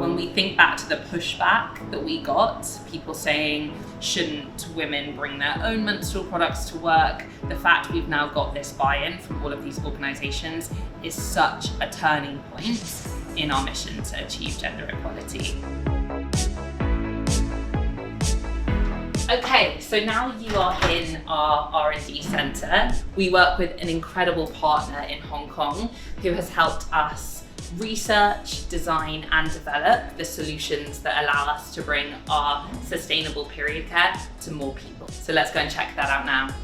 When we think back to the pushback that we got, people saying, shouldn't women bring their own menstrual products to work? The fact we've now got this buy-in from all of these organisations is such a turning point in our mission to achieve gender equality. Okay, so now you are in our R&D centre. We work with an incredible partner in Hong Kong who has helped us research, design and develop the solutions that allow us to bring our sustainable period care to more people. So let's go and check that out now.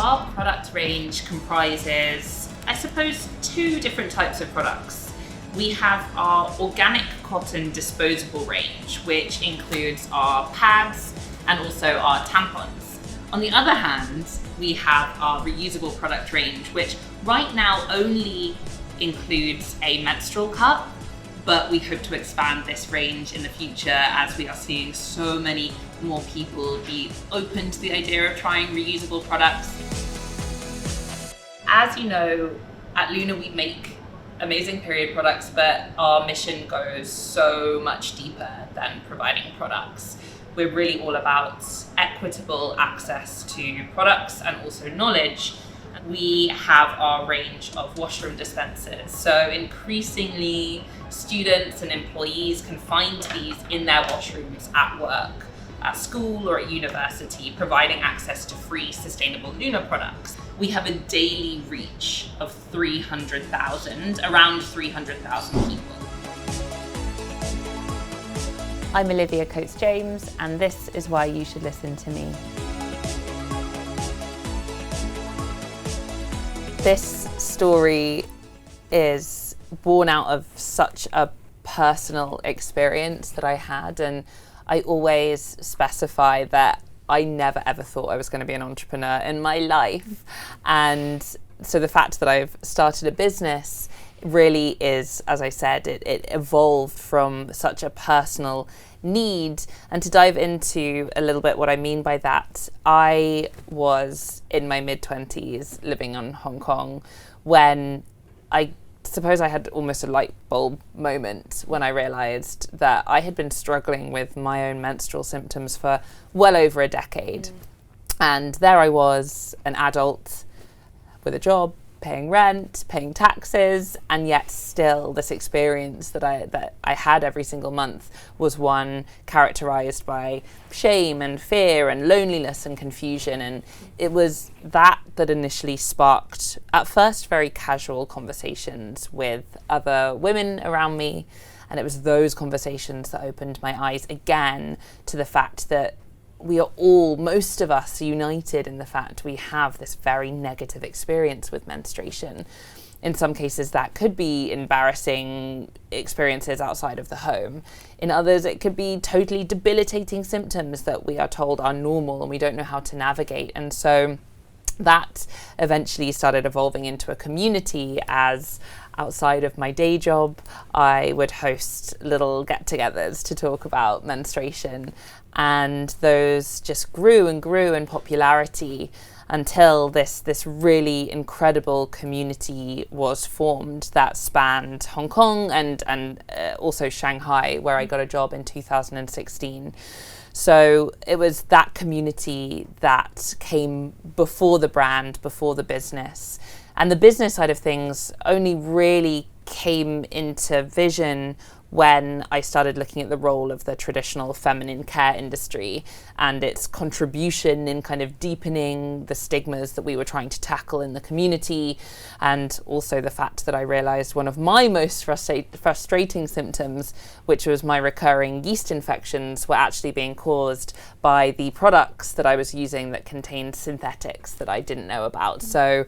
Our product range comprises, I suppose, two different types of products. We have our organic cotton disposable range, which includes our pads and also our tampons. On the other hand, we have our reusable product range, which right now only includes a menstrual cup, but we hope to expand this range in the future as we are seeing so many more people be open to the idea of trying reusable products. As you know, at LUÜNA we make amazing period products, but our mission goes so much deeper than providing products. We're really all about equitable access to products and also knowledge. We have our range of washroom dispensers. So increasingly, students and employees can find these in their washrooms at work, at school or at university, providing access to free sustainable LUÜNA products. We have a daily reach of 300,000, around 300,000 people. I'm Olivia Cotes-James, and this is why you should listen to me. This story is born out of such a personal experience that I had, and I always specify that I never ever thought I was going to be an entrepreneur in my life. And so the fact that I've started a business really is, as I said, it evolved from such a personal need. And to dive into a little bit what I mean by that, I was in my mid-20s living in Hong Kong when I suppose I had almost a light bulb moment when I realised that I had been struggling with my own menstrual symptoms for well over a decade. And there I was, an adult with a job, paying rent, paying taxes, and yet still this experience that I had every single month was one characterised by shame and fear and loneliness and confusion. And it was that initially sparked, at first, very casual conversations with other women around me. And it was those conversations that opened my eyes again to the fact that we are all, most of us, united in the fact we have this very negative experience with menstruation. In some cases, that could be embarrassing experiences outside of the home. In others, it could be totally debilitating symptoms that we are told are normal and we don't know how to navigate. And so that eventually started evolving into a community as outside of my day job, I would host little get-togethers to talk about menstruation. And those just grew and grew in popularity until this really incredible community was formed that spanned Hong Kong and also Shanghai, where I got a job in 2016. So it was that community that came before the brand, before the business. And the business side of things only really came into vision when I started looking at the role of the traditional feminine care industry and its contribution in kind of deepening the stigmas that we were trying to tackle in the community, and also the fact that I realised one of my most frustrating symptoms, which was my recurring yeast infections, were actually being caused by the products that I was using that contained synthetics that I didn't know about. So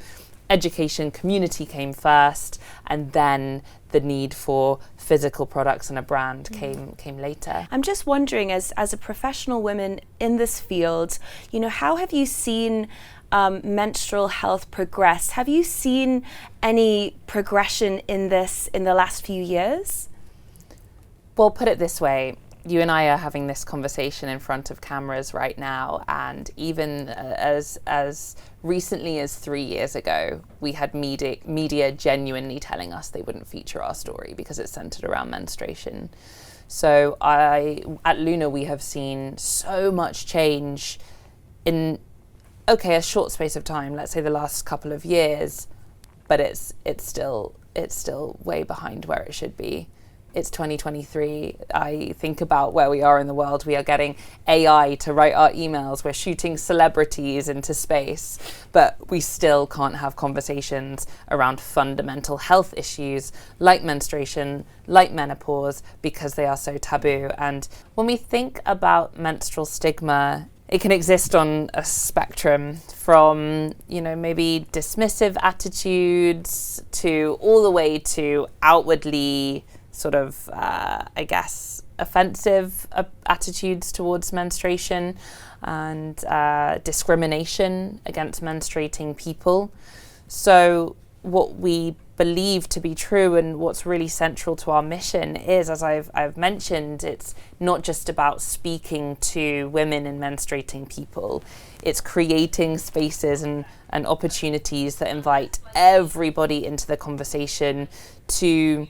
education, community came first, and then the need for physical products and a brand came later. I'm just wondering, as a professional woman in this field, how have you seen menstrual health progress? Have you seen any progression in this in the last few years? Well, put it this way, you and I are having this conversation in front of cameras right now, and even as recently as 3 years ago, we had media genuinely telling us they wouldn't feature our story because it's centered around menstruation. So at LUÜNA, we have seen so much change in, a short space of time, let's say the last couple of years, but it's still way behind where it should be. It's 2023. I think about where we are in the world. We are getting AI to write our emails. We're shooting celebrities into space, but we still can't have conversations around fundamental health issues like menstruation, like menopause, because they are so taboo. And when we think about menstrual stigma, it can exist on a spectrum from, maybe dismissive attitudes to all the way to outwardly sort of, offensive attitudes towards menstruation and discrimination against menstruating people. So what we believe to be true and what's really central to our mission is, as I've mentioned, it's not just about speaking to women and menstruating people. It's creating spaces and opportunities that invite everybody into the conversation to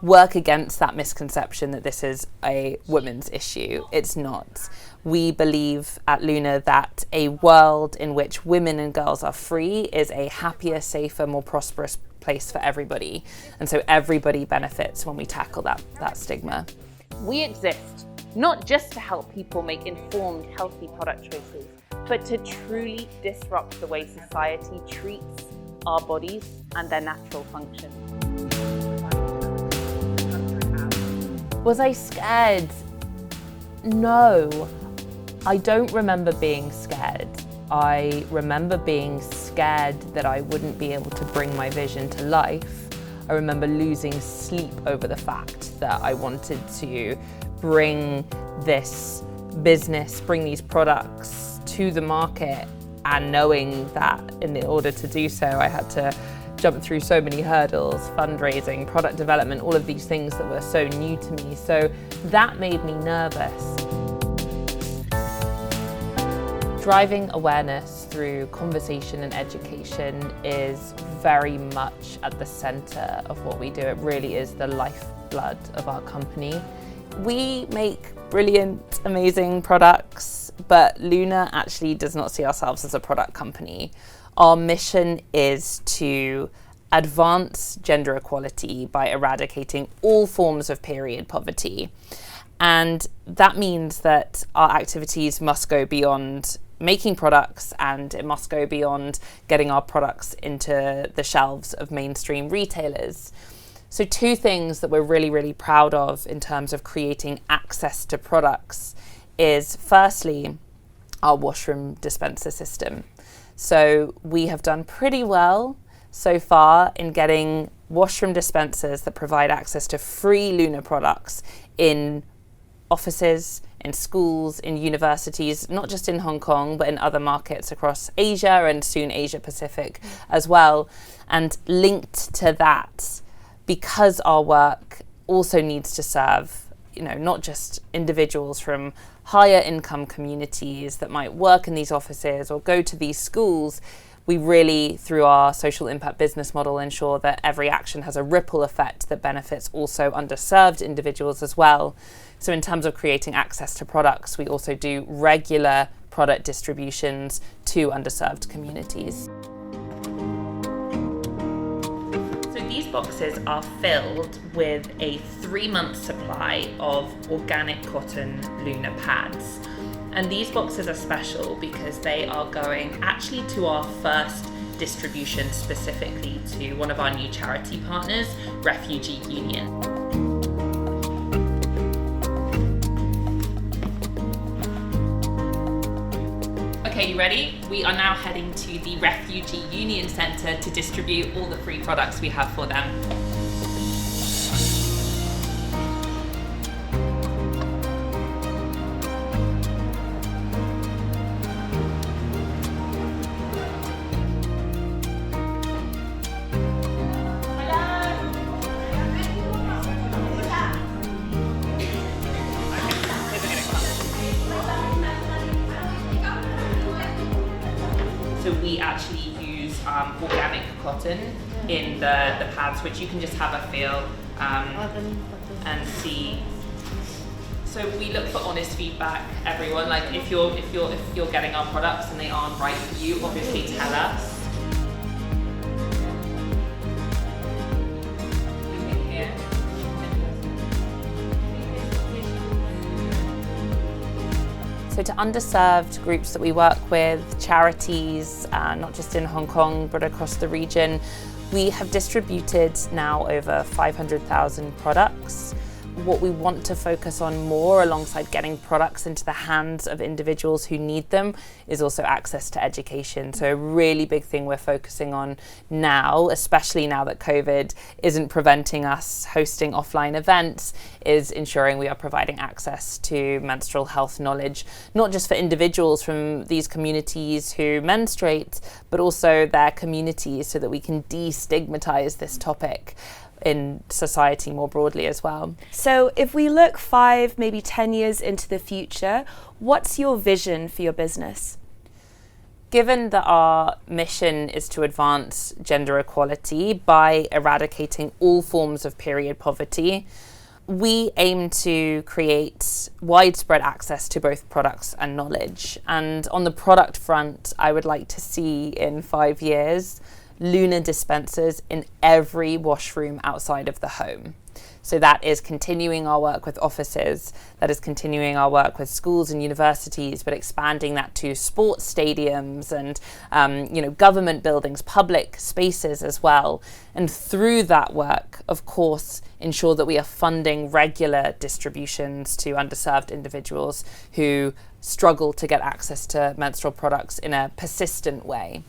work against that misconception that this is a women's issue. It's not. We believe at LUÜNA that a world in which women and girls are free is a happier, safer, more prosperous place for everybody. And so everybody benefits when we tackle that stigma. We exist not just to help people make informed, healthy product choices, but to truly disrupt the way society treats our bodies and their natural function. Was I scared? No, I don't remember being scared. I remember being scared that I wouldn't be able to bring my vision to life. I remember losing sleep over the fact that I wanted to bring this business, bring these products to the market, and knowing that in order to do so, I had to jump through so many hurdles, fundraising, product development, all of these things that were so new to me. So that made me nervous. Driving awareness through conversation and education is very much at the center of what we do. It really is the lifeblood of our company. We make brilliant, amazing products, but LUÜNA actually does not see ourselves as a product company. Our mission is to advance gender equality by eradicating all forms of period poverty. And that means that our activities must go beyond making products, and it must go beyond getting our products into the shelves of mainstream retailers. So 2 things that we're really, really proud of in terms of creating access to products is, firstly, our washroom dispenser system. So we have done pretty well so far in getting washroom dispensers that provide access to free LUÜNA products in offices, in schools, in universities, not just in Hong Kong, but in other markets across Asia and soon Asia Pacific as well. And linked to that, because our work also needs to serve, not just individuals from higher income communities that might work in these offices or go to these schools, we really, through our social impact business model, ensure that every action has a ripple effect that benefits also underserved individuals as well. So in terms of creating access to products, we also do regular product distributions to underserved communities. These boxes are filled with a 3-month supply of organic cotton LUÜNA pads. And these boxes are special because they are going actually to our first distribution specifically to one of our new charity partners, Refugee Union. Okay, you ready? We are now heading to the Refugee Union Centre to distribute all the free products we have for them. cotton in the pads, which you can just have a feel and see. So we look for honest feedback, everyone. Like if you're getting our products and they aren't right for you, obviously tell us. So to underserved groups that we work with, charities, not just in Hong Kong, but across the region, we have distributed now over 500,000 products. What we want to focus on more, alongside getting products into the hands of individuals who need them, is also access to education. So a really big thing we're focusing on now, especially now that COVID isn't preventing us hosting offline events, is ensuring we are providing access to menstrual health knowledge, not just for individuals from these communities who menstruate, but also their communities, so that we can destigmatize this topic in society more broadly as well. So if we look 5, maybe 10 years into the future, what's your vision for your business? Given that our mission is to advance gender equality by eradicating all forms of period poverty, we aim to create widespread access to both products and knowledge. And on the product front, I would like to see in 5 years LUÜNA dispensers in every washroom outside of the home. So that is continuing our work with offices, that is continuing our work with schools and universities, but expanding that to sports stadiums and government buildings, public spaces as well. And through that work, of course, ensure that we are funding regular distributions to underserved individuals who struggle to get access to menstrual products in a persistent way.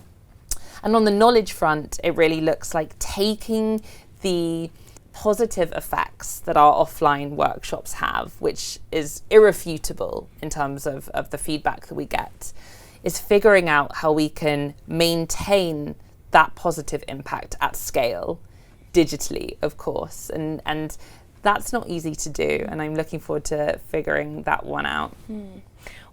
And on the knowledge front, it really looks like taking the positive effects that our offline workshops have, which is irrefutable in terms of the feedback that we get, is figuring out how we can maintain that positive impact at scale, digitally, of course. And that's not easy to do, and I'm looking forward to figuring that one out.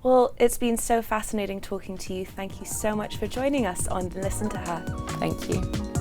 Well, it's been so fascinating talking to you. Thank you so much for joining us on Listen to Her. Thank you.